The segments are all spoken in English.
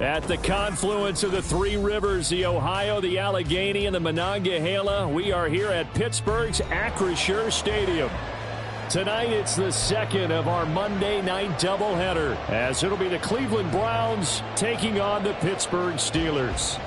At the confluence of the three rivers, the Ohio, the Allegheny, and the Monongahela, we are here at Pittsburgh's Acrisure Stadium. Tonight, it's the second of our Monday night doubleheader, as it'll be the Cleveland Browns taking on the Pittsburgh Steelers.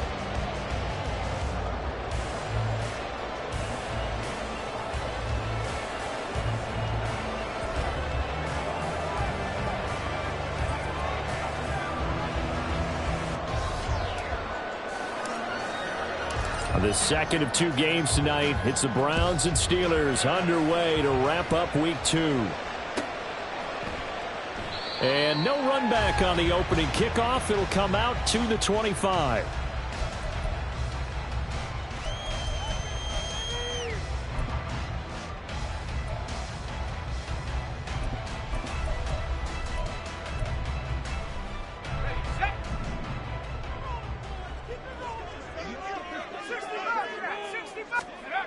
The second of two games tonight. It's the Browns and Steelers underway to wrap up week 2. And no run back on the opening kickoff. It'll come out to the 25.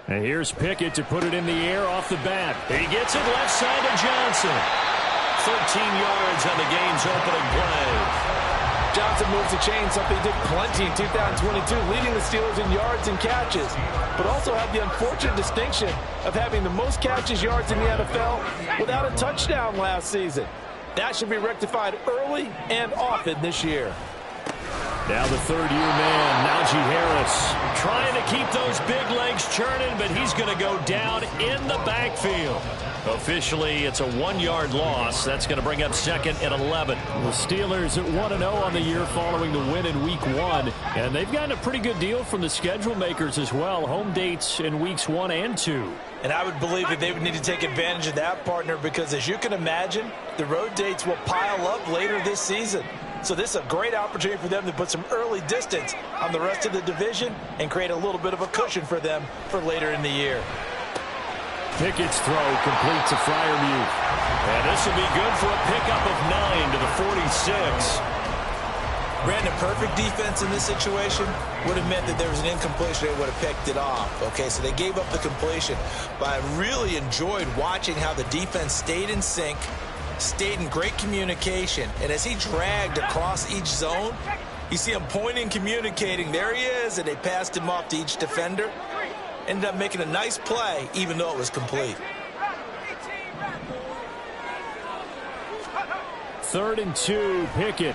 And here's Pickett to put it in the air off the bat. He gets it left side to Johnson. 13 yards on the game's opening play. Johnson moves the chain, something he did plenty in 2022, leading the Steelers in yards and catches, but also had the unfortunate distinction of having the most catches yards in the NFL without a touchdown last season. That should be rectified early and often this year. Now the third-year man, Najee Harris, trying to keep those big legs churning, but he's going to go down in the backfield. Officially, it's a 1-yard loss. That's going to bring up second and 11. The Steelers at 1-0 on the year following the win in Week 1. And they've gotten a pretty good deal from the schedule makers as well. Home dates in Weeks 1 and 2. And I would believe that they would need to take advantage of that, partner, because as you can imagine, the road dates will pile up later this season. So this is a great opportunity for them to put some early distance on the rest of the division and create a little bit of a cushion for them for later in the year. Pickett's throw completes a Freiermuth. And this will be good for a pickup of 9 to the 46. Brandon, perfect defense in this situation would have meant that there was an incompletion. They would have picked it off. Okay, so they gave up the completion. But I really enjoyed watching how the defense stayed in sync, stayed in great communication, and as he dragged across each zone, you see him pointing, communicating, there he is, and they passed him off to each defender. Ended up making a nice play, even though it was complete. 3rd and 2, Pickett.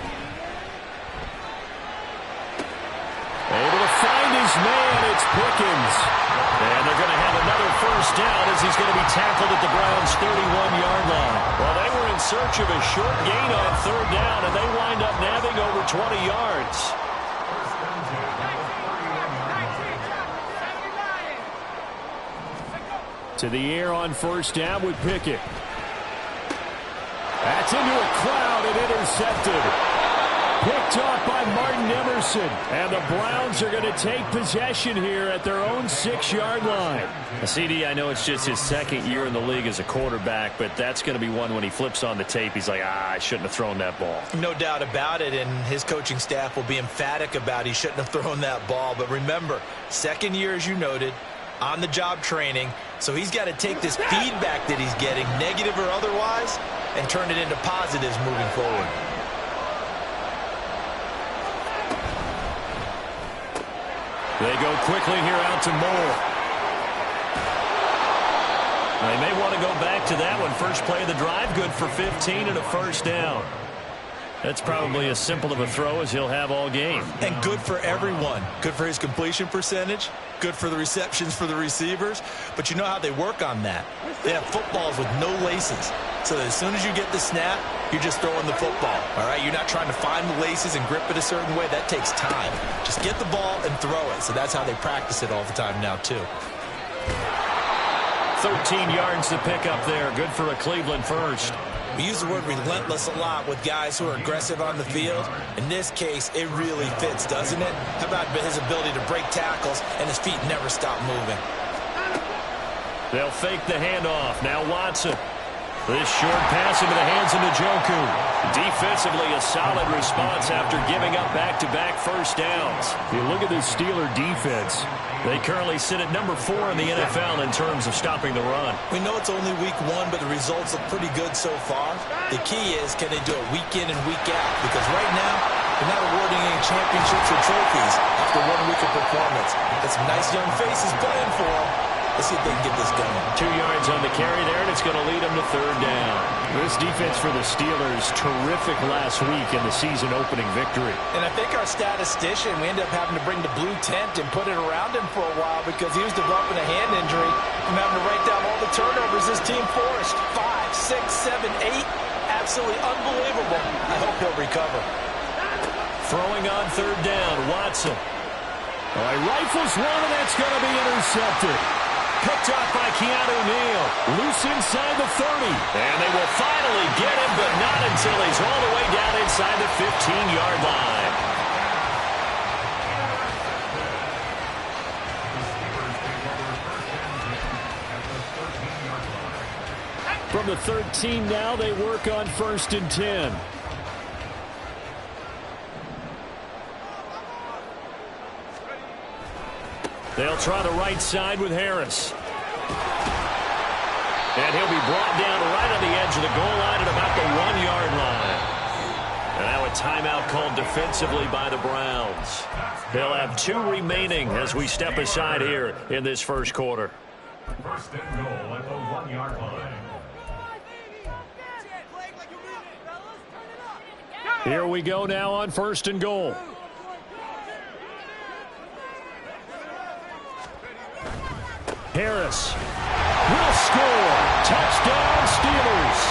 Able to find his man, it's Pickens. And they're going to have another first down as he's going to be tackled at the Browns' 31-yard line. Well, they were in search of a short gain on 3rd down, and they wind up nabbing over 20 yards. To the air on 1st down with Pickett. That's into a crowd and intercepted. Picked off by Martin Emerson. And the Browns are going to take possession here at their own 6-yard line. CD, I know it's just his 2nd year in the league as a quarterback, but that's going to be one when he flips on the tape, he's like, I shouldn't have thrown that ball. No doubt about it, and his coaching staff will be emphatic about he shouldn't have thrown that ball. But remember, 2nd year, as you noted, on-the-job training, so he's got to take this feedback that he's getting, negative or otherwise, and turn it into positives moving forward. They go quickly here out to Moore. They may want to go back to that one. First play of the drive, good for 15 and a first down. That's probably as simple of a throw as he'll have all game. And good for everyone. Good for his completion percentage. Good for the receptions for the receivers. But you know how they work on that. They have footballs with no laces. So that as soon as you get the snap, you're just throwing the football. All right, you're not trying to find the laces and grip it a certain way. That takes time. Just get the ball and throw it. So that's how they practice it all the time now, too. 13 yards to pick up there. Good for a Cleveland first. We use the word relentless a lot with guys who are aggressive on the field. In this case, it really fits, doesn't it? How about his ability to break tackles and his feet never stop moving? They'll fake the handoff. Now Watson. This short pass into the hands of Njoku. Defensively, a solid response after giving up back-to-back first downs. You look at this Steeler defense. They currently sit at number 4 in the NFL in terms of stopping the run. We know it's only week 1, but the results look pretty good so far. The key is, can they do it week in and week out? Because right now, they're not awarding any championships or trophies after 1 week of performance. Got some nice young faces playing for them. Let's see if they can get this going. 2 yards on the carry there, and it's going to lead them to 3rd down. This defense for the Steelers, terrific last week in the season-opening victory. And I think our statistician, we ended up having to bring the blue tent and put it around him for a while because he was developing a hand injury from having to write down all the turnovers this team forced. 5, 6, 7, 8. Absolutely unbelievable. I hope he'll recover. Throwing on 3rd down, Watson. All right, rifles one, and that's going to be intercepted. Picked off by Keanu Neal. Loose inside the 30. And they will finally get him, but not until he's all the way down inside the 15-yard line. From the 13 now, they work on 1st and 10. They'll try the right side with Harris. And he'll be brought down right on the edge of the goal line at about the 1-yard line. And now a timeout called defensively by the Browns. They'll have 2 remaining as we step aside here in this first quarter. 1st and goal at the 1-yard line. Here we go now on 1st and goal. Harris will score. Touchdown, Steelers.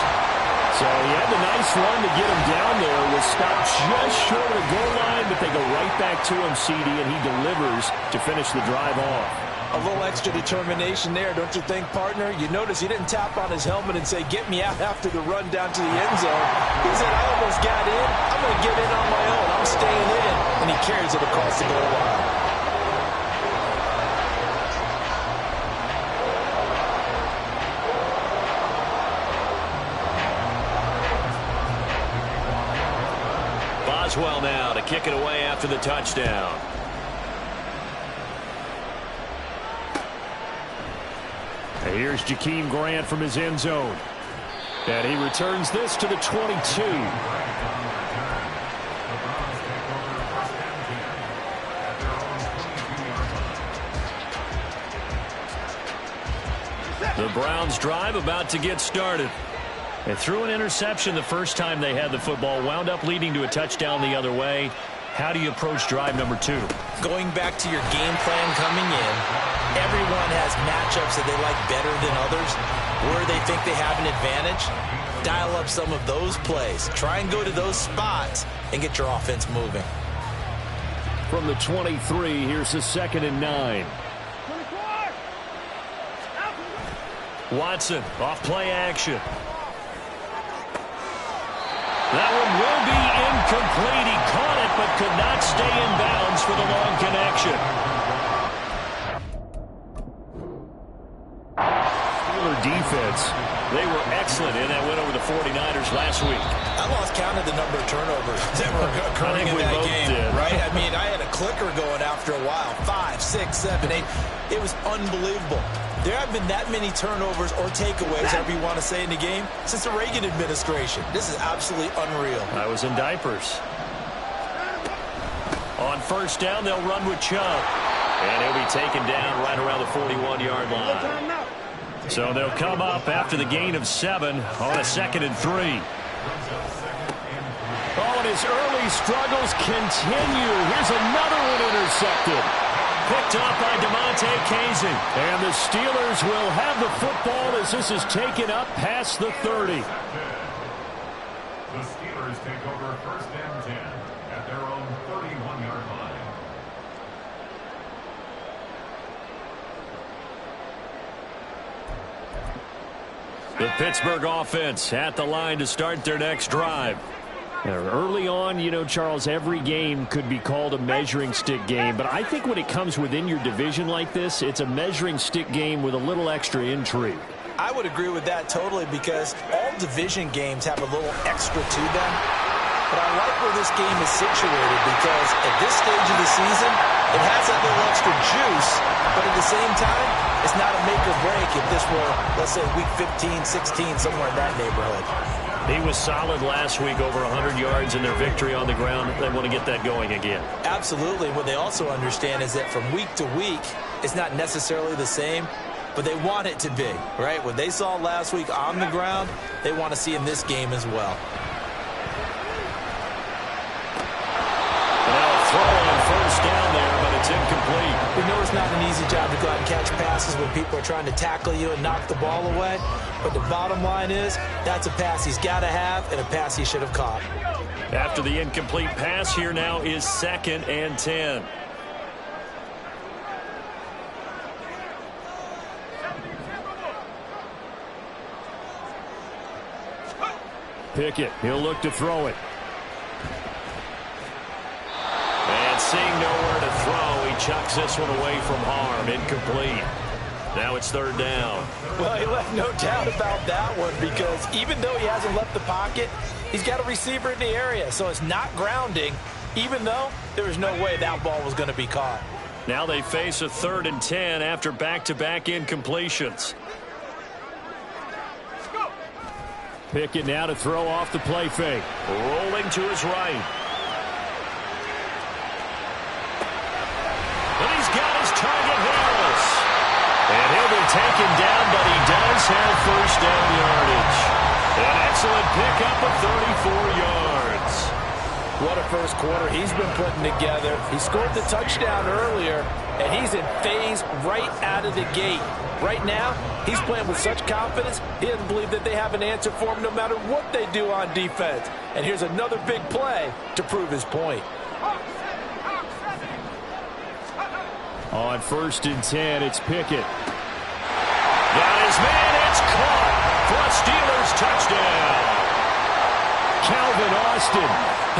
So he had the nice run to get him down there. Was stopped just short of the goal line, but they go right back to him, CD, and he delivers to finish the drive off. A little extra determination there, don't you think, partner? You notice he didn't tap on his helmet and say, get me out after the run down to the end zone. He said, I almost got in. I'm going to get in on my own. I'm staying in. And he carries it across the goal line. Boswell now to kick it away after the touchdown. And here's Jakeem Grant from his end zone. And he returns this to the 22. The Browns drive about to get started. They threw an interception the first time they had the football, wound up leading to a touchdown the other way. How do you approach drive number 2? Going back to your game plan coming in, everyone has matchups that they like better than others, where they think they have an advantage. Dial up some of those plays. Try and go to those spots and get your offense moving. From the 23, here's the 2nd and 9. Watson off play action. That one will be incomplete. He caught it, but could not stay in bounds for the long connection. Steeler defense, they were excellent in that win over the 49ers last week. I lost count of the number of turnovers that were occurring in that game, right? I mean, I had a clicker going after a while. 5, 6, 7, 8. It was unbelievable. There haven't been that many turnovers or takeaways, however you want to say, in the game since the Reagan administration. This is absolutely unreal. I was in diapers. On 1st down, they'll run with Chubb. And he'll be taken down right around the 41-yard line. So they'll come up after the gain of 7 on a 2nd and 3. Oh, and his early struggles continue. Here's another one intercepted. Picked off by DeMonte Casey. And the Steelers will have the football as this is taken up past the 30. The Steelers take over 1st and 10 at their own 31-yard line. The Pittsburgh offense at the line to start their next drive. Early on, you know, Charles, every game could be called a measuring stick game. But I think when it comes within your division like this, it's a measuring stick game with a little extra intrigue. I would agree with that totally because all division games have a little extra to them. But I like where this game is situated because at this stage of the season, it has that little extra juice, but at the same time, it's not a make or break if this were, let's say, week 15, 16, somewhere in that neighborhood. He was solid last week, over 100 yards in their victory on the ground. They want to get that going again. Absolutely. What they also understand is that from week to week, it's not necessarily the same, but they want it to be, right? What they saw last week on the ground, they want to see in this game as well. Now a throw on first down there, but it's incomplete. We know it's not an easy job to go out and catch passes when people are trying to tackle you and knock the ball away, but the bottom line is that's a pass he's got to have and a pass he should have caught. After the incomplete pass, here now is 2nd and 10. Pickett, he'll look to throw it. And seeing nowhere to throw, he chucks this one away from harm. Incomplete. Now it's 3rd down. Well, he left no doubt about that one because even though he hasn't left the pocket, he's got a receiver in the area. So it's not grounding, even though there was no way that ball was going to be caught. Now they face a 3rd and 10 after back-to-back incompletions. Pickett now to throw off the play fake. Rolling to his right. And he's got his target, Harris. And he'll be taken down, but he does have first down yardage. An excellent pickup of 34 yards. What a first quarter he's been putting together. He scored the touchdown earlier, and he's in phase right out of the gate. Right now, he's playing with such confidence, he doesn't believe that they have an answer for him no matter what they do on defense. And here's another big play to prove his point. On 1st and 10, it's Pickett. Got his man, it's caught for a Steelers touchdown. Calvin Austin,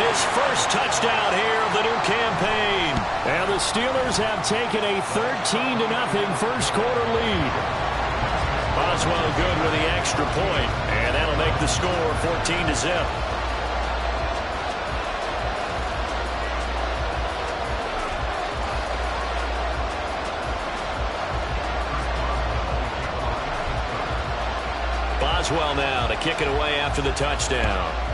his first touchdown here of the new campaign. And the Steelers have taken a 13-0 first quarter lead. Boswell good with the extra point, and that'll make the score 14-0. Boswell now to kick it away after the touchdown.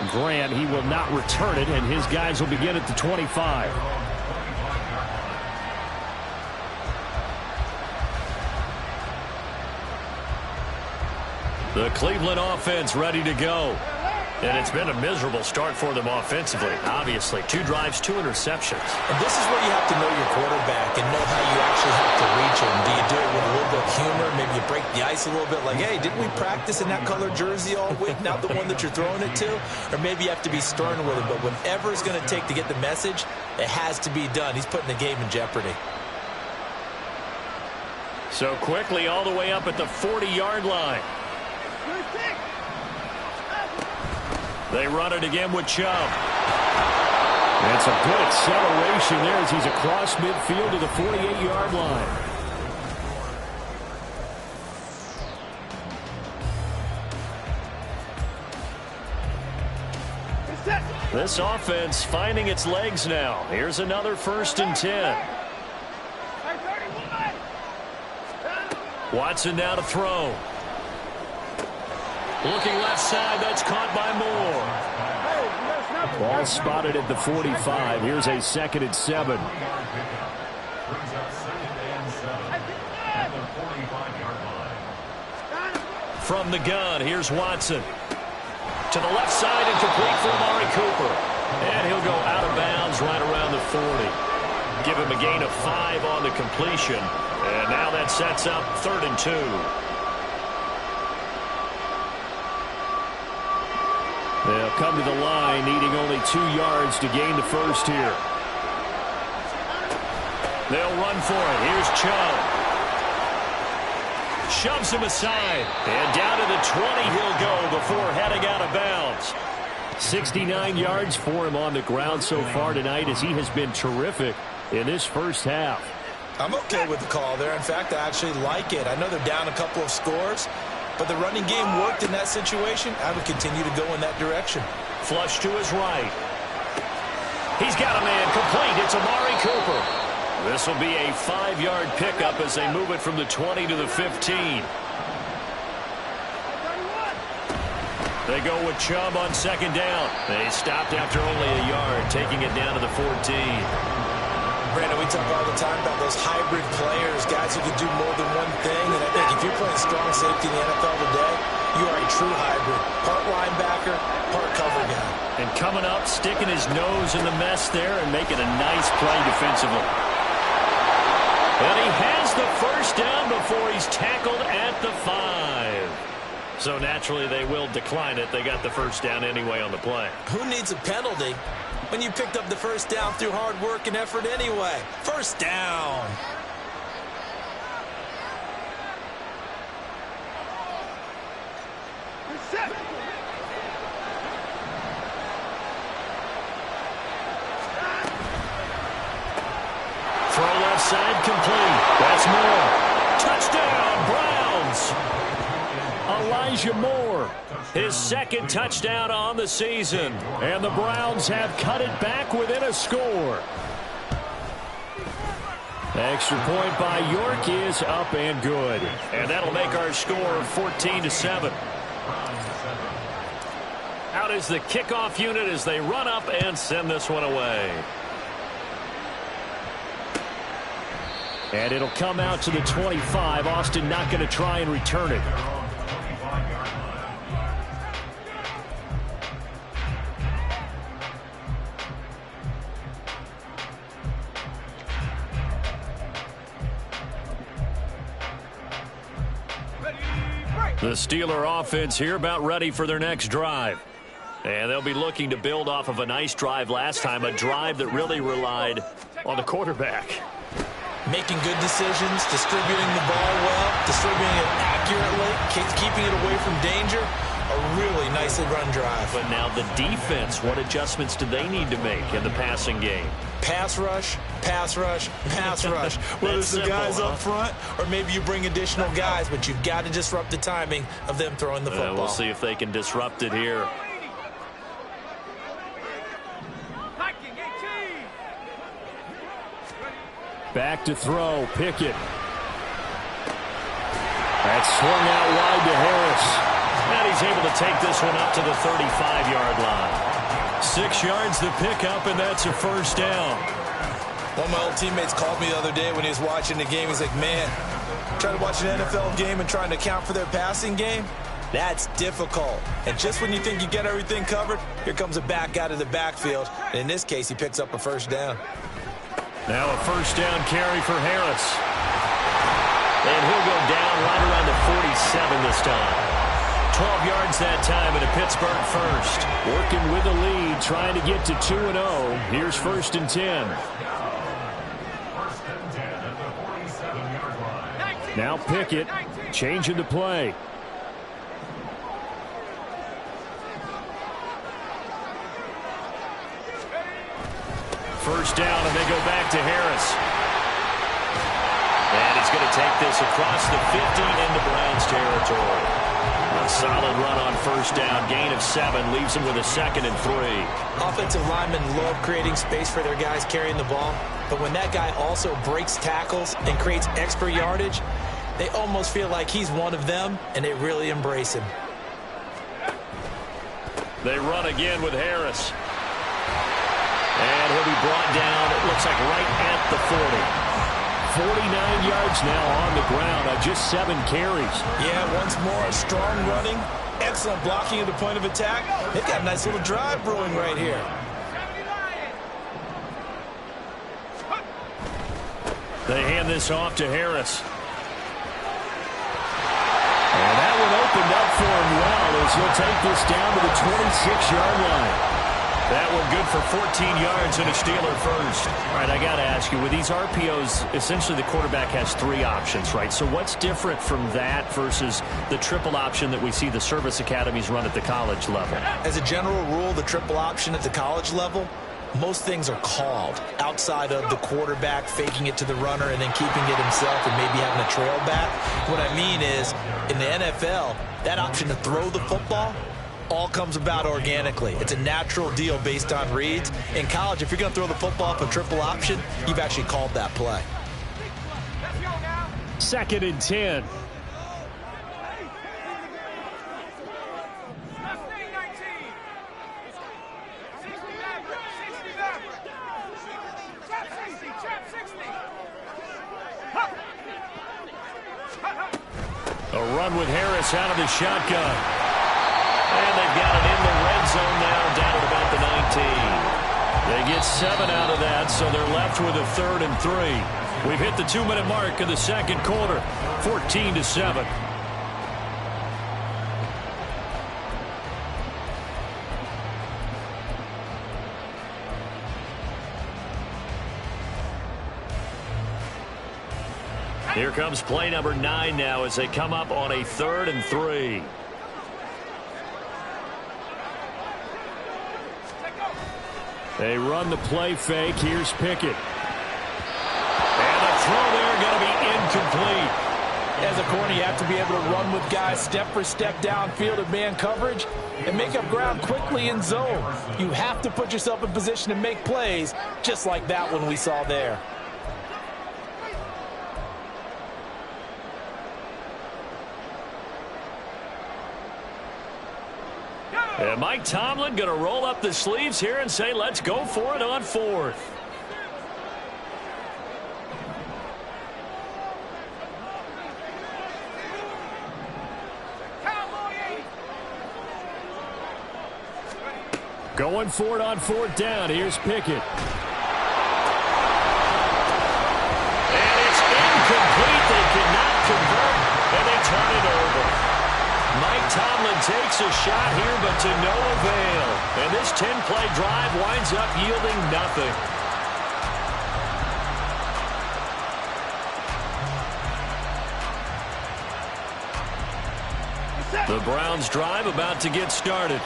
Grant, he will not return it, and his guys will begin at the 25. The Cleveland offense ready to go. And it's been a miserable start for them offensively. Obviously, 2 drives, 2 interceptions. And this is where you have to know your quarterback and know how you actually have to reach him. Do you do it with a little bit of humor? Maybe you break the ice a little bit like, hey, didn't we practice in that color jersey all week? Not the one that you're throwing it to? Or maybe you have to be stern with him. But whatever it's going to take to get the message, it has to be done. He's putting the game in jeopardy. So quickly all the way up at the 40-yard line. They run it again with Chubb. That's a good acceleration there as he's across midfield to the 48-yard line. This offense finding its legs now. Here's another 1st and 10. Watson now to throw. Looking left side, that's caught by Moore. Ball spotted at the 45. Here's a 2nd and 7. From the gun, here's Watson. To the left side and complete for Amari Cooper. And he'll go out of bounds right around the 40. Give him a gain of 5 on the completion. And now that sets up 3rd and 2. They'll come to the line, needing only 2 yards to gain the first here. They'll run for it. Here's Chubb. Shoves him aside. And down to the 20 he'll go before heading out of bounds. 69 yards for him on the ground so far tonight as he has been terrific. in this first half. I'm okay with the call there. In fact, I actually like it. I know they're down a couple of scores, but the running game worked in that situation. I would continue to go in that direction. Flush to his right. He's got a man complete. It's Amari Cooper. This will be a 5-yard pickup as they move it from the 20 to the 15. They go with Chubb on second down. They stopped after only a yard, taking it down to the 14. Brandon, we talk all the time about those hybrid players, guys who can do more than one thing. And I think if you're playing strong safety in the NFL today, you are a true hybrid. Part linebacker, part cover guy. And coming up, sticking his nose in the mess there and making a nice play defensively. And he has the first down before he's tackled at the 5. So naturally they will decline it. They got the first down anyway on the play. Who needs a penalty when you picked up the first down through hard work and effort anyway? First down. Throw left side complete. That's Moore. Touchdown, Browns. Elijah Moore, his second touchdown on the season. And the Browns have cut it back within a score. Extra point by York is up and good. And that'll make our score 14-7. Out is the kickoff unit as they run up and send this one away. And it'll come out to the 25. Austin not going to try and return it. The Steeler offense here about ready for their next drive. And they'll be looking to build off of a nice drive last time, a drive that really relied on the quarterback. Making good decisions, distributing the ball well, distributing it accurately, keeping it away from danger. A really nicely run drive. But now the defense, what adjustments do they need to make in the passing game? Pass rush, pass rush, pass rush. Whether it's the guys up front or maybe you bring additional guys, but you've got to disrupt the timing of them throwing the football. We'll see if they can disrupt it here. Back to throw, Pickett. That's swung out wide to Harris. And he's able to take this one up to the 35-yard line. 6 yards the pickup, and that's a first down. One of my old teammates called me the other day when he was watching the game. He's like, man, trying to watch an NFL game and trying to account for their passing game, that's difficult. And just when you think you get everything covered, here comes a back out of the backfield. And in this case, he picks up a first down. Now a first down carry for Harris. And he'll go down right around the 47 this time. 12 yards that time and a Pittsburgh first. Working with the lead, trying to get to 2-0. Here's first and 10. Now Pickett changing the play. First down, and they go back to Harris. And he's going to take this across the 50 into Browns territory. A solid run on first down. Gain of 7 leaves him with a 2nd and 3. Offensive linemen love creating space for their guys carrying the ball. But when that guy also breaks tackles and creates extra yardage, they almost feel like he's one of them, and they really embrace him. They run again with Harris. And he'll be brought down, it looks like right at the 40. 49 yards now on the ground on just 7 carries. Yeah, once more, strong running, excellent blocking at the point of attack. They've got a nice little drive brewing right here. They hand this off to Harris. And that one opened up for him well as he'll take this down to the 26-yard line. That one good for 14 yards and a Steeler first. All right, I got to ask you, with these RPOs, essentially the quarterback has 3 options, right? So what's different from that versus the triple option that we see the service academies run at the college level? As a general rule, the triple option at the college level most things are called outside of the quarterback faking it to the runner and then keeping it himself and maybe having a trail back. What I mean is, in the NFL, that option to throw the football all comes about organically. It's a natural deal based on reads. In college, if you're going to throw the football up a triple option, you've actually called that play. 2nd and 10. A run with Harris out of the shotgun. And they've got it in the red zone now, down at about the 19. They get 7 out of that, so they're left with a 3rd and 3. We've hit the 2-minute mark in the second quarter, 14-7. Here comes play number 9 now as they come up on a 3rd and 3. They run the play fake. Here's Pickett. And the throw there going to be incomplete. As a corner, you have to be able to run with guys step for step downfield of man coverage and make up ground quickly in zone. You have to put yourself in position to make plays just like that one we saw there. And Mike Tomlin going to roll up the sleeves here and say, let's go for it on 4th. Going for it on 4th down. Here's Pickett. And it's incomplete. They cannot convert, and they turn it over. Mike Tomlin takes a shot here, but to no avail. And this 10-play drive winds up yielding nothing. The Browns drive about to get started.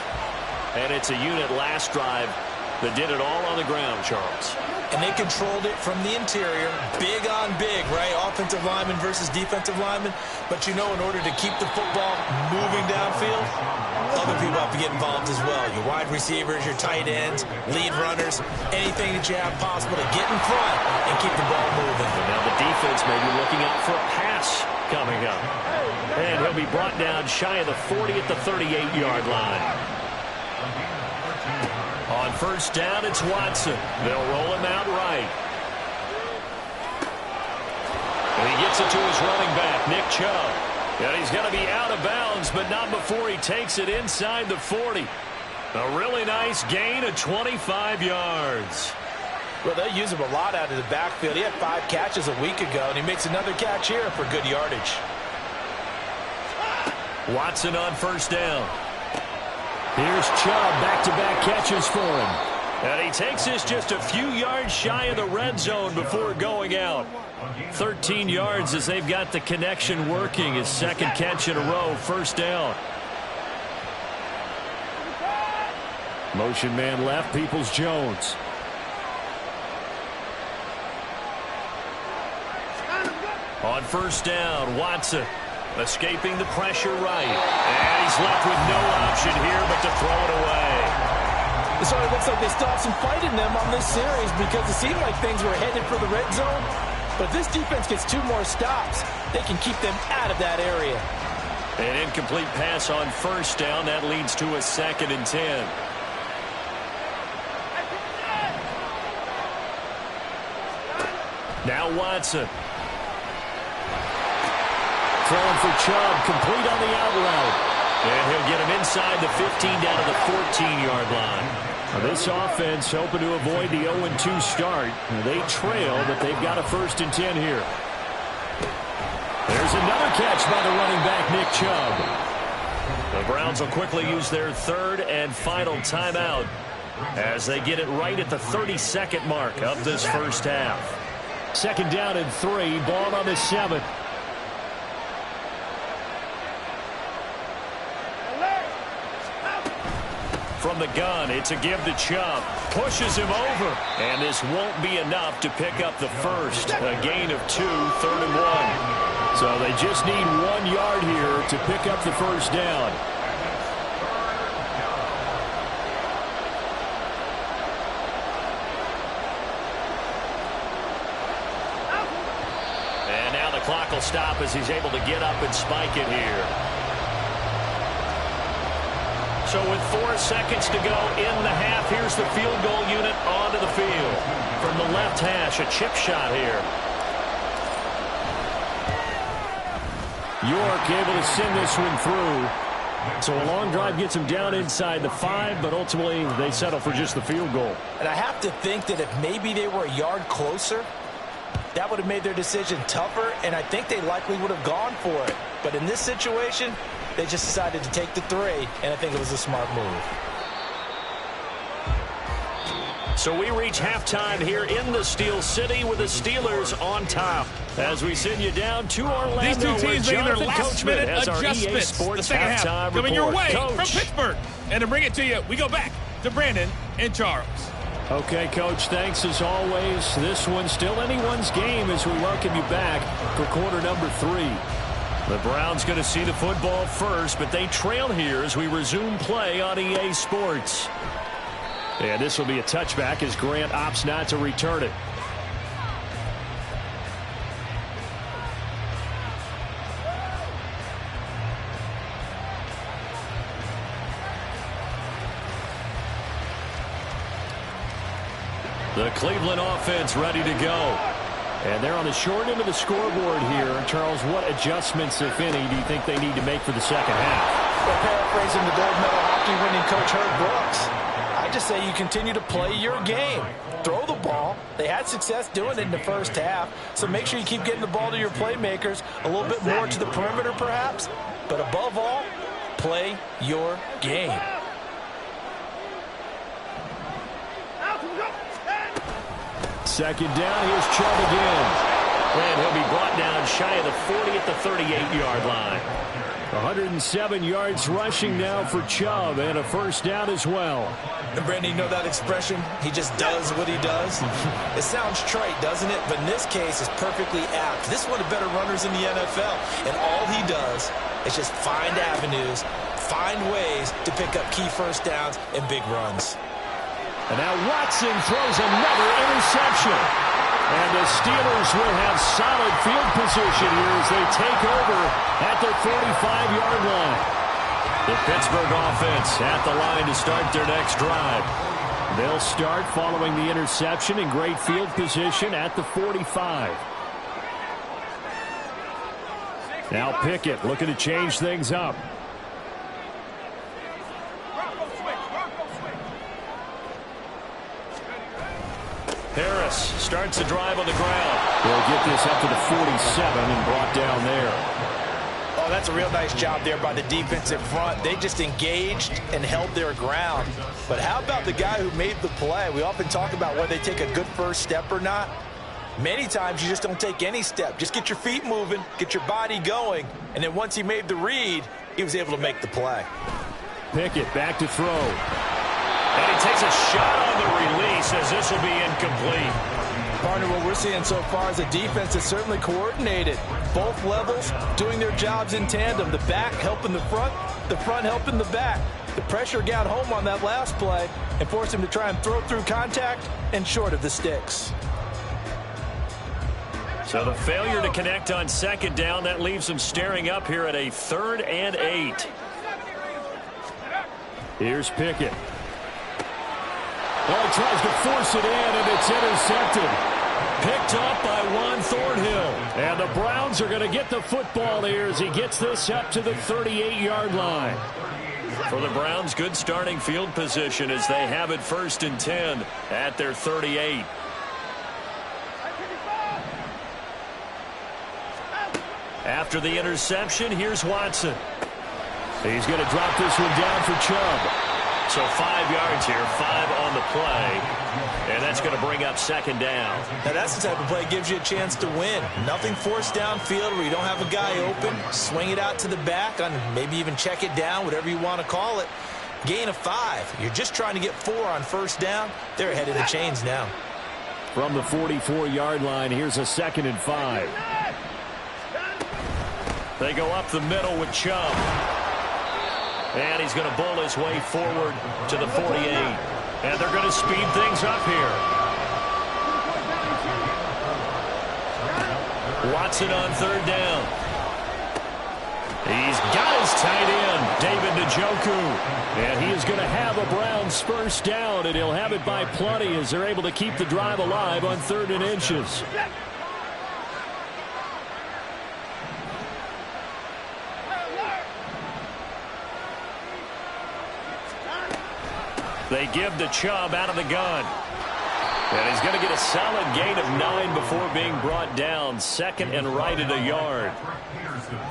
And it's a unit last drive that did it all on the ground, Charles. And they controlled it from the interior, big on big, right? Offensive lineman versus defensive lineman. But you know, in order to keep the football moving downfield, other people have to get involved as well. Your wide receivers, your tight ends, lead runners, anything that you have possible to get in front and keep the ball moving. And now the defense may be looking out for a pass coming up. And he'll be brought down shy of the 40 at the 38-yard line. On 1st down, it's Watson. They'll roll him out right. And he gets it to his running back, Nick Chubb. And he's going to be out of bounds, but not before he takes it inside the 40. A really nice gain of 25 yards. Well, they use him a lot out of the backfield. He had 5 catches a week ago, and he makes another catch here for good yardage. Watson on 1st down. Here's Chubb, back-to-back catches for him. And he takes this just a few yards shy of the red zone before going out. 13 yards as they've got the connection working. His 2nd catch in a row, 1st down. Motion man left, Peoples-Jones. On 1st down, Watson. Escaping the pressure right. And he's left with no option here but to throw it away. So it looks like they still have some fight in them on this series because it seemed like things were headed for the red zone. But if this defense gets 2 more stops, they can keep them out of that area. An incomplete pass on 1st down. That leads to a 2nd and 10. Now Watson. Throwing for Chubb, complete on the out route. And he'll get him inside the 15 down to the 14-yard line. Now this offense hoping to avoid the 0-2 start. They trail, but they've got a 1st and 10 here. There's another catch by the running back, Nick Chubb. The Browns will quickly use their 3rd and final timeout as they get it right at the 32nd mark of this first half. 2nd down and 3, ball on the 7. From from the gun. It's a give to Chubb. Pushes him over. And this won't be enough to pick up the first. A gain of 2, 3rd and 1. So they just need 1 yard here to pick up the first down. And now the clock will stop as he's able to get up and spike it here. So with 4 seconds to go in the half, here's the field goal unit onto the field. From the left hash, a chip shot here. York able to send this one through. So a long drive gets him down inside the 5, but ultimately they settle for just the field goal. And I have to think that if maybe they were a yard closer, that would have made their decision tougher, and I think they likely would have gone for it. But in this situation, they just decided to take the 3, and I think it was a smart move. So we reach halftime here in the Steel City with the Steelers on top. As we send you down to Orlando, these two teams making their last-minute adjustments. Sports the second half coming your way from Pittsburgh. And to bring it to you, we go back to Brandon and Charles. Okay, Coach, thanks as always. This one's still anyone's game as we welcome you back for quarter number 3. The Browns going to see the football first, but they trail here as we resume play on EA Sports. And this will be a touchback as Grant opts not to return it. The Cleveland offense ready to go. And they're on the short end of the scoreboard here. Charles, what adjustments, if any, do you think they need to make for the second half? Well, paraphrasing the gold medal hockey winning coach Herb Brooks, I just say you continue to play your game. Throw the ball. They had success doing it in the first half, so make sure you keep getting the ball to your playmakers, a little bit more to the perimeter perhaps, but above all, play your game. Second down, here's Chubb again. And he'll be brought down shy of the 40 at the 38-yard line. 107 yards rushing now for Chubb, and a first down as well. And Brandon, you know that expression? He just does what he does. It sounds trite, doesn't it? But in this case, it's perfectly apt. This is one of the better runners in the NFL, and all he does is just find avenues, find ways to pick up key first downs and big runs. And now Watson throws another interception. And the Steelers will have solid field position here as they take over at their 45-yard line. The Pittsburgh offense at the line to start their next drive. They'll start following the interception in great field position at the 45. Now Pickett looking to change things up. Harris starts the drive on the ground. They'll get this up to the 47 and brought down there. Oh, that's a real nice job there by the defensive front. They just engaged and held their ground. But how about the guy who made the play? We often talk about whether they take a good first step or not. Many times you just don't take any step. Just get your feet moving, get your body going, and then once he made the read, he was able to make the play. Pickett back to throw. And he takes a shot on the release as this will be incomplete. Partner, what we're seeing so far is a defense that's certainly coordinated. Both levels doing their jobs in tandem. The back helping the front helping the back. The pressure got home on that last play and forced him to try and throw through contact and short of the sticks. So the failure to connect on second down, that leaves him staring up here at a 3rd and 8. Here's Pickett. Well, he tries to force it in, and it's intercepted. Picked up by Juan Thornhill. And the Browns are going to get the football here as he gets this up to the 38-yard line. For the Browns, good starting field position as they have it 1st and 10 at their 38. After the interception, here's Watson. He's going to drop this one down for Chubb. So 5 yards here, 5 on the play. And that's going to bring up 2nd down. Now that's the type of play that gives you a chance to win. Nothing forced downfield where you don't have a guy open. Swing it out to the back, on maybe even check it down, whatever you want to call it. gain of 5. You're just trying to get 4 on first down. They're ahead of the chains now. From the 44-yard line, here's a 2nd and 5. They go up the middle with Chubb. And he's going to bull his way forward to the 48. And they're going to speed things up here. Watson on 3rd down. He's got his tight end, David Njoku. And he is going to have a Browns first down, and he'll have it by plenty as they're able to keep the drive alive on 3rd and inches. They give to Chubb out of the gun. And he's going to get a solid gain of 9 before being brought down. 2nd and right at a yard.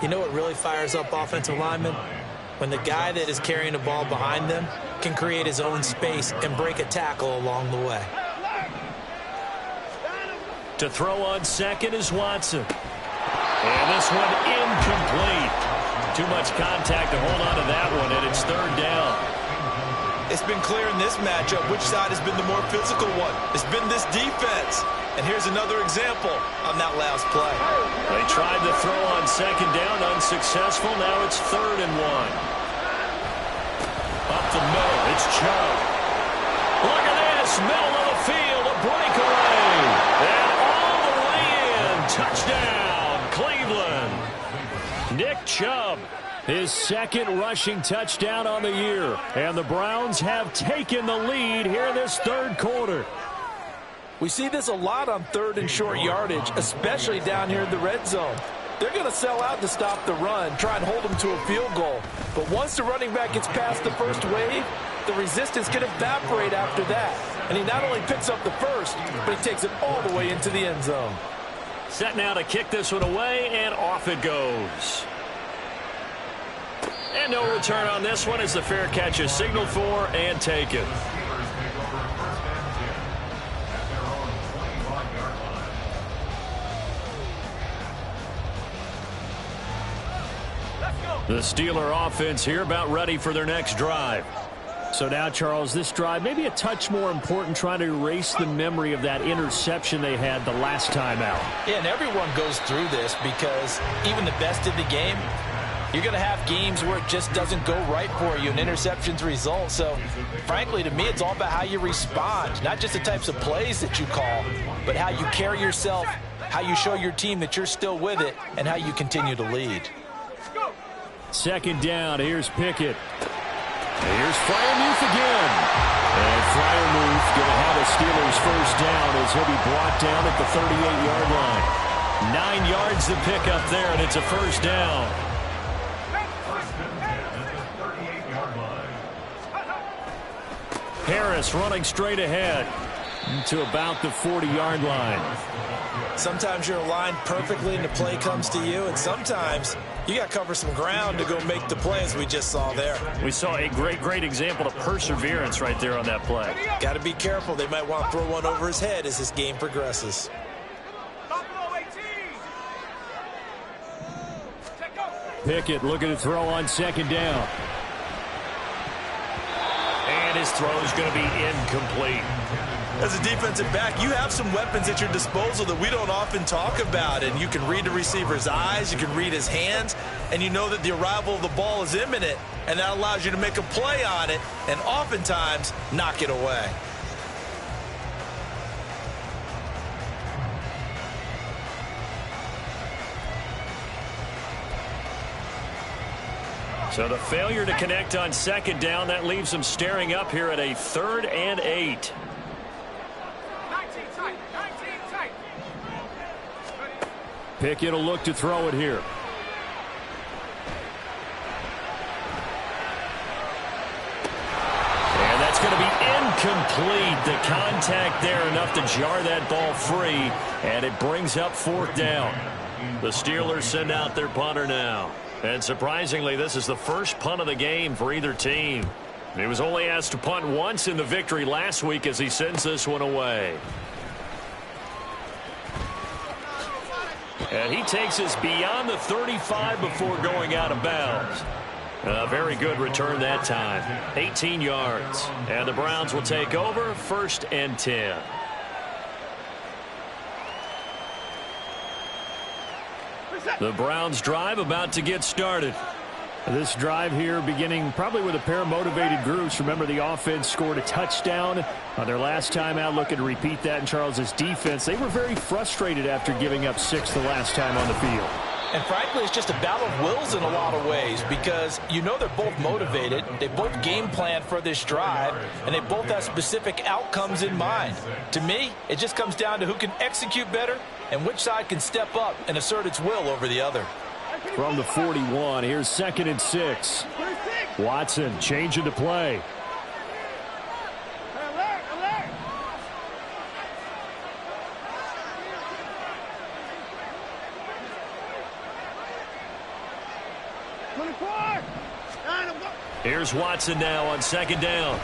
You know what really fires up offensive linemen? When the guy that is carrying the ball behind them can create his own space and break a tackle along the way. To throw on 2nd is Watson. And this one incomplete. Too much contact to hold on to that one, and it's 3rd down. It's been clear in this matchup which side has been the more physical one. It's been this defense. And here's another example on that last play. They tried to throw on 2nd down, unsuccessful. Now it's 3rd and 1. Up the middle, it's Chubb. Look at this, middle of the field, a breakaway. And all the way in, touchdown, Cleveland. Nick Chubb. His 2nd rushing touchdown on the year. And the Browns have taken the lead here in this 3rd quarter. We see this a lot on 3rd and short yardage, especially down here in the red zone. They're going to sell out to stop the run, try and hold them to a field goal. But once the running back gets past the first wave, the resistance can evaporate after that. And he not only picks up the first, but he takes it all the way into the end zone. Set now to kick this one away, and off it goes. And no return on this one as the fair catch is signaled for and taken. The Steeler offense here about ready for their next drive. So now, Charles, this drive maybe a touch more important, trying to erase the memory of that interception they had the last time out. Yeah, and everyone goes through this because even the best in the game, you're going to have games where it just doesn't go right for you and interceptions result. So, frankly, to me, it's all about how you respond, not just the types of plays that you call, but how you carry yourself, how you show your team that you're still with it, and how you continue to lead. 2nd down, here's Pickett. Here's Freiermuth again. And Freiermuth going to have a Steelers first down as he'll be brought down at the 38-yard line. 9 yards to pick up there, and it's a first down. Harris running straight ahead to about the 40-yard line. Sometimes you're aligned perfectly and the play comes to you, and sometimes you got to cover some ground to go make the play, as we just saw there. We saw a great example of perseverance right there on that play. Got to be careful. They might want to throw one over his head as this game progresses. Pickett looking to throw on 2nd down. And his throw is going to be incomplete. As a defensive back, you have some weapons at your disposal that we don't often talk about, and you can read the receiver's eyes, you can read his hands, and you know that the arrival of the ball is imminent, and that allows you to make a play on it and oftentimes knock it away. So the failure to connect on 2nd down, that leaves them staring up here at a 3rd and 8. Pickett will look to throw it here. And that's going to be incomplete. The contact there enough to jar that ball free, and it brings up 4th down. The Steelers send out their punter now. And surprisingly, this is the first punt of the game for either team. He was only asked to punt once in the victory last week as he sends this one away. And he takes us beyond the 35 before going out of bounds. A very good return that time. 18 yards. And the Browns will take over 1st and 10. The Browns drive about to get started. This drive here beginning probably with a pair of motivated groups. Remember, the offense scored a touchdown on their last time out. Looking to repeat that in Charles's defense. They were very frustrated after giving up 6 the last time on the field. And frankly, it's just a battle of wills in a lot of ways because you know they're both motivated. They both game plan for this drive, and they both have specific outcomes in mind. To me, it just comes down to who can execute better and which side can step up and assert its will over the other. From the 41, here's 2nd and 6. Watson changing the play. Here's Watson now on 2nd down.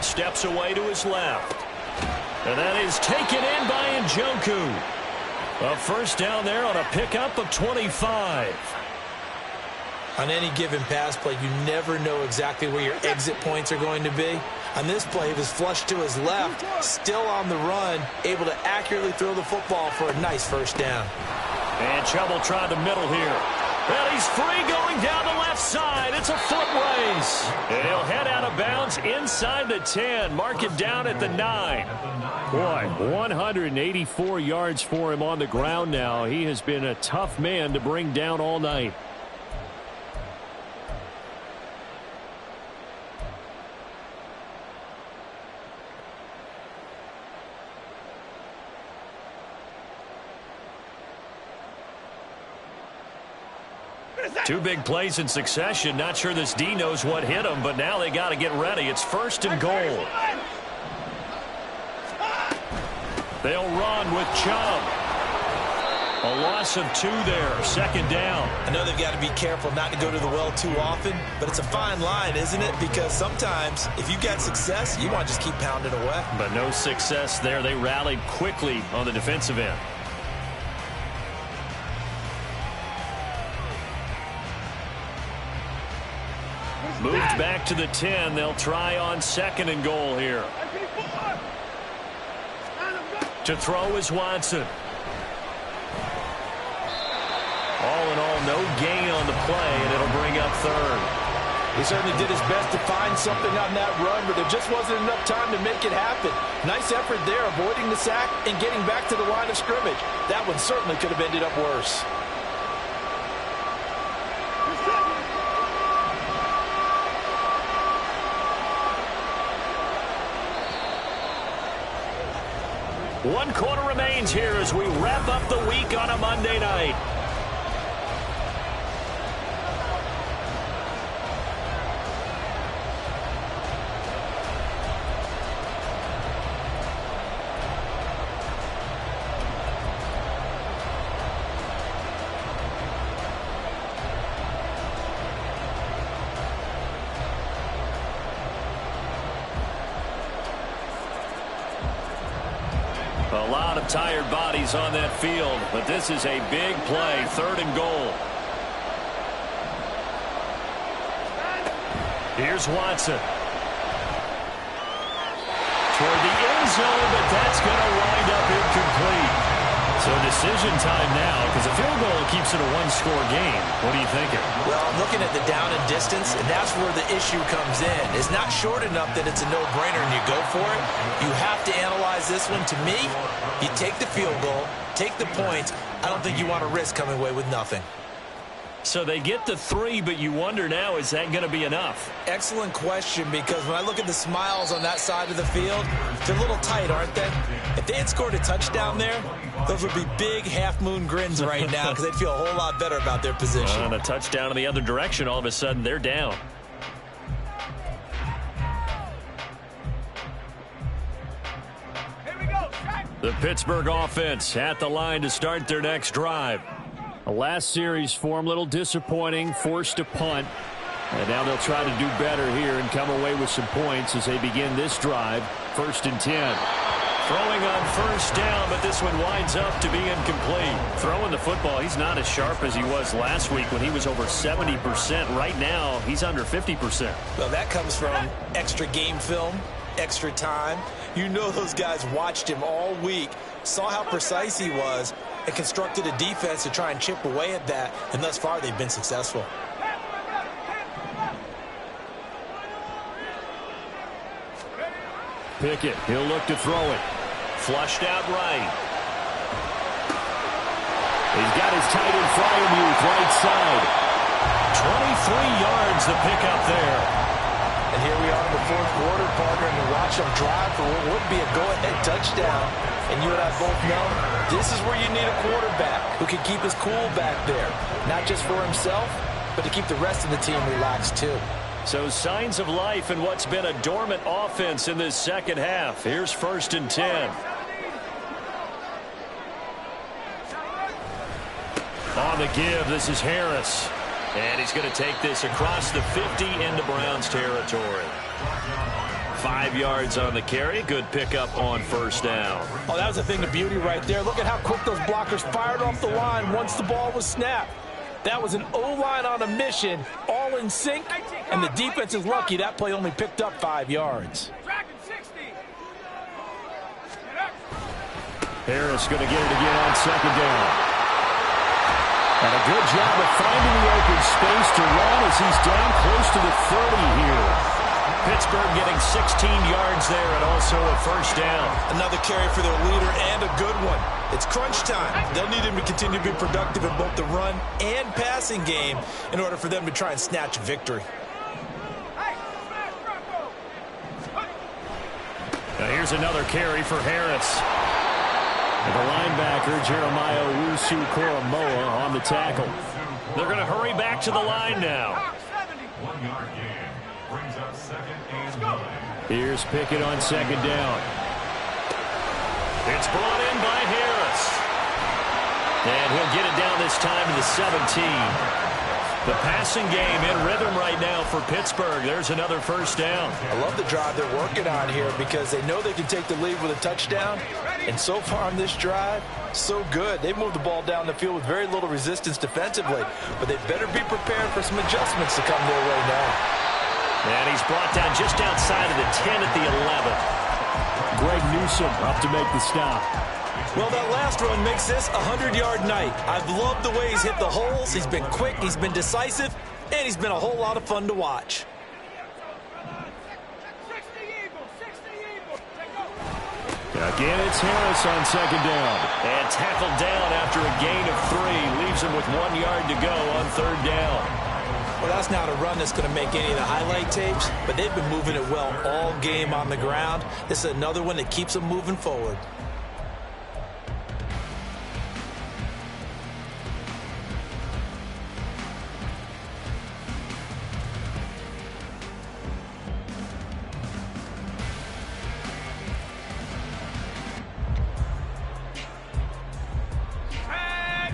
Steps away to his left. And that is taken in by Njoku. A 1st down there on a pickup of 25. On any given pass play, you never know exactly where your exit points are going to be. On this play, he was flushed to his left, still on the run, able to accurately throw the football for a nice 1st down. And Chubb tried the middle here. Well, he's free going down the left side. It's a foot race. And he'll head out of bounds inside the 10. Mark him down at the 9. Boy, 184 yards for him on the ground now. He has been a tough man to bring down all night. Two big plays in succession. Not sure this D knows what hit him, but now they got to get ready. It's 1st and goal. They'll run with Chubb. A loss of 2 there. 2nd down. I know they've got to be careful not to go to the well too often, but it's a fine line, isn't it? Because sometimes if you got success, you want to just keep pounding away. But no success there. They rallied quickly on the defensive end. Moved back to the 10. They'll try on 2nd and goal here. To throw is Watson. All in all, no gain on the play, and it'll bring up 3rd. He certainly did his best to find something on that run, but there just wasn't enough time to make it happen. Nice effort there, avoiding the sack and getting back to the line of scrimmage. That one certainly could have ended up worse. One quarter remains here as we wrap up the week on a Monday night. A lot of tired bodies on that field, but this is a big play. 3rd and goal. Here's Watson. Toward the end zone, but that's going to wind up incomplete. So decision time now, because a field goal keeps it a 1-score game. What are you thinking? Well, I'm looking at the down and distance, and that's where the issue comes in. It's not short enough that it's a no-brainer and you go for it. You have to analyze this one. To me, you take the field goal, take the points. I don't think you want to risk coming away with nothing. So they get the 3, but you wonder now, is that going to be enough? Excellent question, because when I look at the smiles on that side of the field, they're a little tight, aren't they? If they had scored a touchdown there, those would be big half-moon grins right now because they'd feel a whole lot better about their position. And a touchdown in the other direction, all of a sudden they're down. Here we go. The Pittsburgh offense at the line to start their next drive. The last series for him, a little disappointing, forced to punt. And now they'll try to do better here and come away with some points as they begin this drive. 1st and 10. Throwing on first down, but this one winds up to be incomplete. Throwing the football, he's not as sharp as he was last week when he was over 70%. Right now, he's under 50%. Well, that comes from extra game film, extra time. You know those guys watched him all week, saw how precise he was, and constructed a defense to try and chip away at that, and thus far they've been successful. Pickett, he'll look to throw it. Flushed out right. He's got his tight end Freiermuth right side. 23 yards the pickup there. And here we are in the fourth quarter, partner, and you watch them drive for what would be a go-ahead touchdown. And you and I both know this is where you need a quarterback who can keep his cool back there. Not just for himself, but to keep the rest of the team relaxed too. So signs of life in what's been a dormant offense in this second half. Here's 1st and 10. On the give, this is Harris. And he's going to take this across the 50 into Browns territory. 5 yards on the carry. Good pickup on first down. Oh, that was a thing of beauty right there. Look at how quick those blockers fired off the line once the ball was snapped. That was an O-line on a mission, all in sync, and the defense is lucky that play only picked up 5 yards. Harris going to get it again on second down. And a good job of finding the open space to run as he's down close to the 30 here. Pittsburgh getting 16 yards there and also a first down. Another carry for their leader and a good one. It's crunch time. They'll need him to continue to be productive in both the run and passing game in order for them to try and snatch a victory. Now here's another carry for Harris. And the linebacker, Jeremiah Owusu-Koramoah, on the tackle. They're going to hurry back to the line now. 1 yard gain. Brings up 2nd and 9. Here's Pickett on second down. It's brought in by Harris. And he'll get it down this time to the 17. The passing game in rhythm right now for Pittsburgh. There's another first down. I love the drive they're working on here because they know they can take the lead with a touchdown. And so far on this drive, so good. They've moved the ball down the field with very little resistance defensively. But they better be prepared for some adjustments to come their way now. And he's brought down just outside of the 10 at the 11. Greg Newsome up to make the stop. Well, that last run makes this a 100-yard night. I've loved the way he's hit the holes. He's been quick, he's been decisive, and he's been a whole lot of fun to watch. Again, it's Harris on second down. And tackled down after a gain of 3. Leaves him with 1 yard to go on third down. Well, that's not a run that's going to make any of the highlight tapes, but they've been moving it well all game on the ground. This is another one that keeps them moving forward.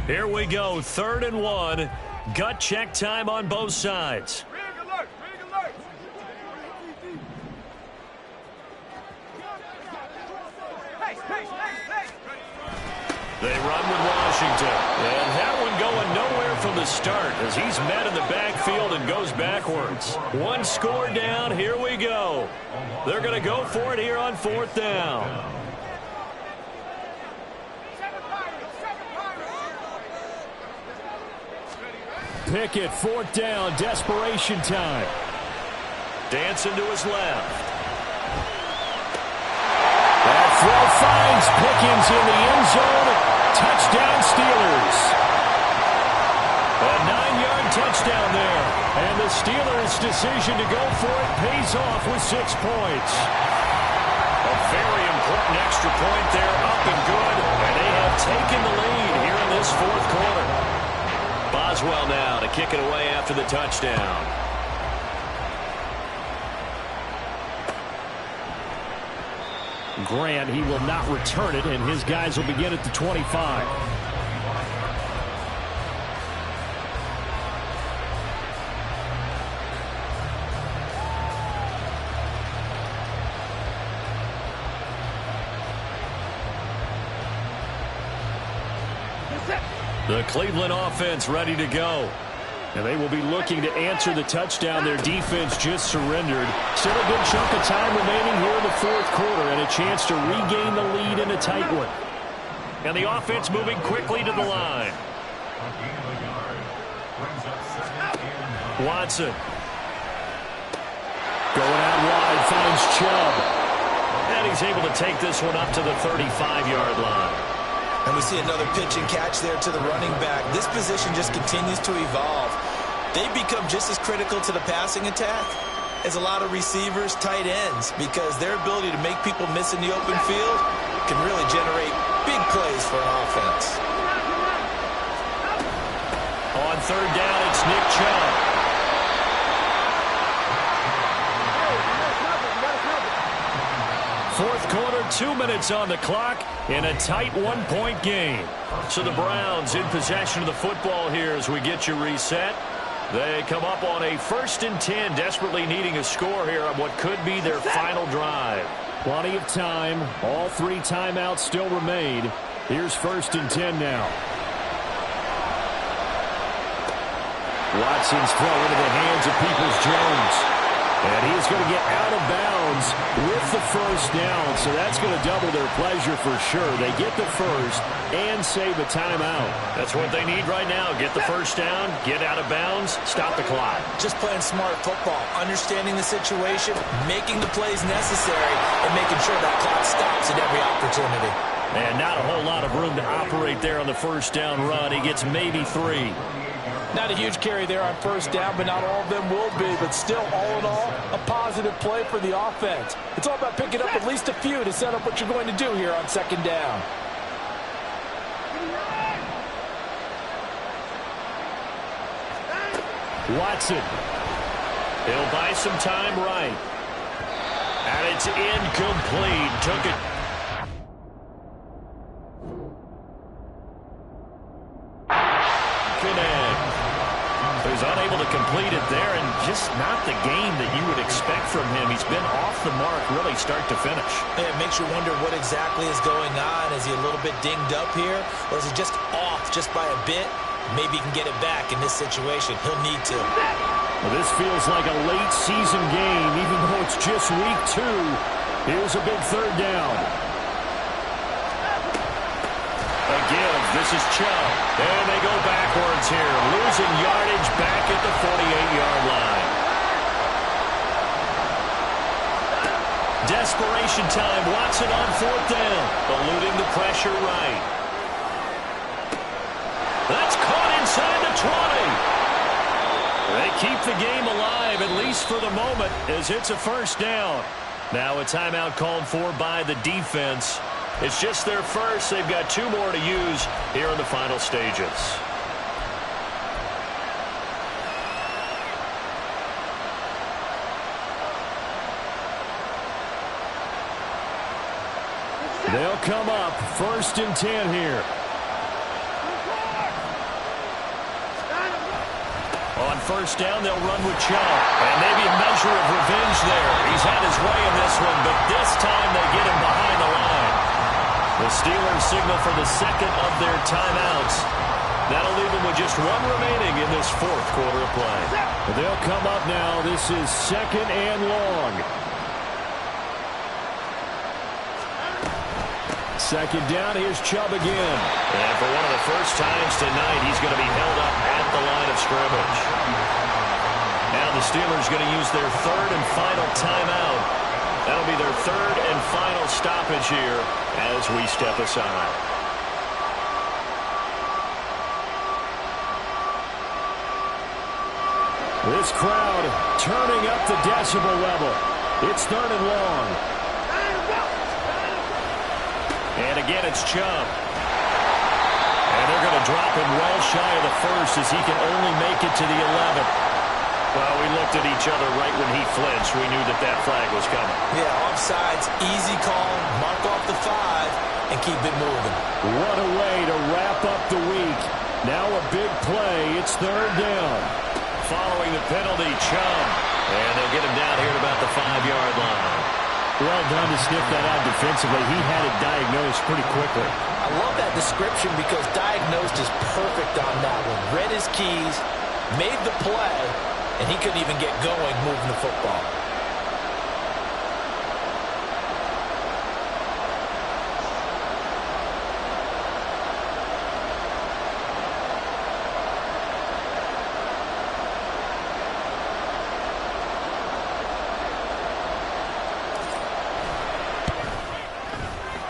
Here we go, 3rd and 1. Gut check time on both sides. They run with Washington. And that one going nowhere from the start as he's met in the backfield and goes backwards. 1 score down, here we go. They're going to go for it here on 4th down. Pickett, 4th down, desperation time. Dancing to his left. That throw finds Pickens in the end zone. Touchdown Steelers. A 9-yard touchdown there. And the Steelers' decision to go for it pays off with 6 points. A very important extra point there, up and good. And they have taken the lead here in this 4th quarter. Boswell now to kick it away after the touchdown. Grant, he will not return it, and his guys will begin at the 25. The Cleveland offense ready to go. And they will be looking to answer the touchdown their defense just surrendered. Still a good chunk of time remaining here in the fourth quarter and a chance to regain the lead in a tight one. And the offense moving quickly to the line. Watson. Going out wide, finds Chubb. And he's able to take this one up to the 35-yard line. And we see another pitch and catch there to the running back. This position just continues to evolve. They become just as critical to the passing attack as a lot of receivers, tight ends, because their ability to make people miss in the open field can really generate big plays for an offense. On third down, it's Nick Chubb. Fourth quarter, 2 minutes on the clock in a tight one-point game. So the Browns in possession of the football here as we get you reset. They come up on a 1st and 10, desperately needing a score here on what could be their final drive. Plenty of time. All 3 timeouts still remain. Here's 1st and 10 now. Watson's throw into the hands of Peoples-Jones. And he's going to get out of bounds with the first down, so that's going to double their pleasure for sure. They get the first and save a timeout. That's what they need right now. Get the first down, get out of bounds, stop the clock. Just playing smart football, understanding the situation, making the plays necessary, and making sure that clock stops at every opportunity. And not a whole lot of room to operate there on the first down run. He gets maybe 3. Not a huge carry there on first down, but not all of them will be. But still, all in all, a positive play for the offense. It's all about picking up at least a few to set up what you're going to do here on second down. Watson. He'll buy some time right. And it's incomplete. Took it. Who's unable to complete it there, and just not the game that you would expect from him. He's been off the mark really start to finish. Yeah, it makes you wonder what exactly is going on. Is he a little bit dinged up here, or is he just off just by a bit? Maybe he can get it back in this situation. He'll need to. Well, this feels like a late season game, even though it's just week 2. Here's a big third down. Again, this is Chubb. And they go backwards here. Losing yardage back at the 48-yard line. Desperation time. Watson on 4th down. Eluding the pressure right. That's caught inside the 20. They keep the game alive, at least for the moment, as it's a first down. Now a timeout called for by the defense. It's just their first. They've got 2 more to use here in the final stages. They'll come up 1st and 10 here. On first down, they'll run with Chubb. And maybe a measure of revenge there. He's had his way in this one, but this time they get him behind the line. The Steelers signal for the second of their timeouts. That'll leave them with just 1 remaining in this fourth quarter of play. They'll come up now. This is 2nd and long. 2nd down, here's Chubb again. And for one of the first times tonight, he's going to be held up at the line of scrimmage. Now the Steelers going to use their 3rd and final timeout. That'll be their 3rd and final stoppage here as we step aside. This crowd turning up the decibel level. It's 3rd and long. And again, it's Chubb. And they're going to drop him well shy of the first as he can only make it to the 11th. Well, we looked at each other right when he flinched. We knew that that flag was coming. Yeah, offsides, easy call, mark off the 5, and keep it moving. What a way to wrap up the week. Now a big play. It's 3rd down. Following the penalty, Chubb. And they'll get him down here at about the 5-yard line. Well done to sniff that out defensively. He had it diagnosed pretty quickly. I love that description because diagnosed is perfect on that one. Read his keys, made the play, and he couldn't even get going moving the football.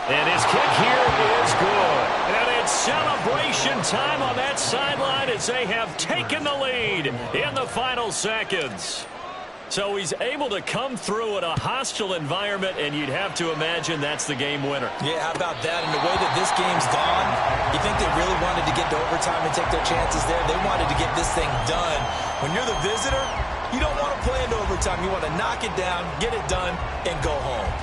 And his kick here is good. And it's celebration time on that sideline as they have taken the lead in the final seconds. So he's able to come through in a hostile environment, and you'd have to imagine that's the game winner. Yeah, how about that? And the way that this game's gone, you think they really wanted to get to overtime and take their chances there? They wanted to get this thing done. When you're the visitor, you don't want to play into overtime. You want to knock it down, get it done, and go home.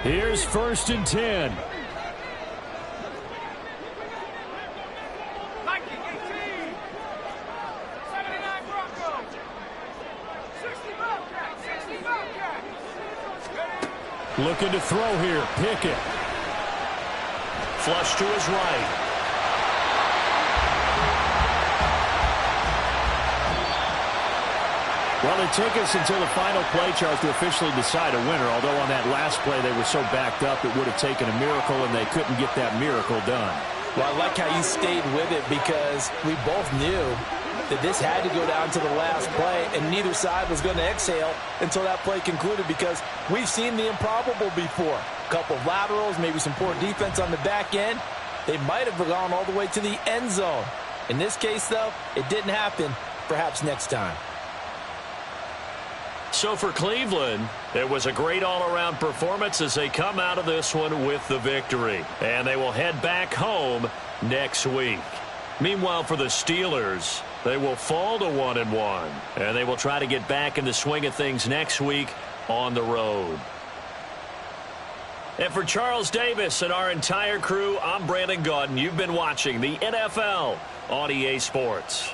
Here's 1st and 10. Looking to throw here. Pickett. Flush to his right. Well, it took us until the final play, Charles, to officially decide a winner. Although on that last play they were so backed up it would have taken a miracle, and they couldn't get that miracle done. Well, I like how you stayed with it because we both knew that this had to go down to the last play, and neither side was going to exhale until that play concluded because we've seen the improbable before. A couple of laterals, maybe some poor defense on the back end. They might have gone all the way to the end zone. In this case, though, it didn't happen. Perhaps next time. So for Cleveland, it was a great all-around performance as they come out of this one with the victory. And they will head back home next week. Meanwhile, for the Steelers, they will fall to 1-1. And they will try to get back in the swing of things next week on the road. And for Charles Davis and our entire crew, I'm Brandon Gaudin. You've been watching the NFL on EA Sports.